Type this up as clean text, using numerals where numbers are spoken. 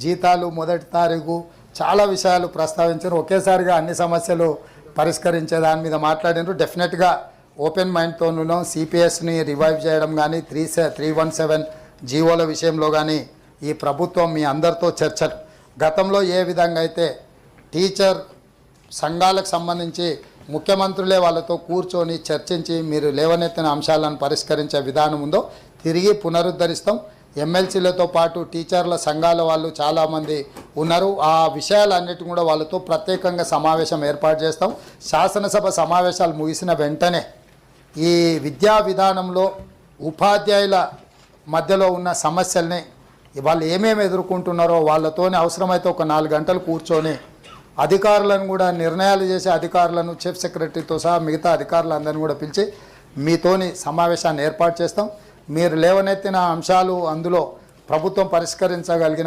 జీతాలు మొదటి తారీఖు చాలా విషయాలు ప్రస్తావించారు. ఒకేసారిగా అన్ని సమస్యలు పరిష్కరించే దాని మీద మాట్లాడినారు. డెఫినెట్గా ఓపెన్ మైండ్తోనూ సిపిఎస్ని రివైవ్ చేయడం కానీ 317 జీవోల విషయంలో కానీ ఈ ప్రభుత్వం మీ అందరితో చర్చలు గతంలో ఏ విధంగా అయితే టీచర్ సంఘాలకు సంబంధించి ముఖ్యమంత్రులే వాళ్ళతో కూర్చొని చర్చించి మీరు లేవనెత్తిన అంశాలను పరిష్కరించే విధానం ఉందో తిరిగి పునరుద్ధరిస్తాం. ఎమ్మెల్సీలతో పాటు టీచర్ల సంఘాల వాళ్ళు చాలామంది ఉన్నారు. ఆ విషయాలన్నిటి కూడా వాళ్ళతో ప్రత్యేకంగా సమావేశం ఏర్పాటు చేస్తాం. శాసనసభ సమావేశాలు ముగిసిన వెంటనే ఈ విద్యా విధానంలో ఉపాధ్యాయుల మధ్యలో ఉన్న సమస్యల్ని వాళ్ళు ఏమేమి ఎదుర్కొంటున్నారో వాళ్ళతోనే అవసరమైతే ఒక 4 గంటలు కూర్చొని అధికారులను కూడా నిర్ణయాలు చేసే అధికారులను చీఫ్ సెక్రటరీతో సహా మిగతా అధికారులందరినీ కూడా పిలిచి మీతోని సమావేశాన్ని ఏర్పాటు చేస్తాం. మీరు లేవనెత్తిన అంశాలు అందులో ప్రభుత్వం పరిష్కరించగలిగిన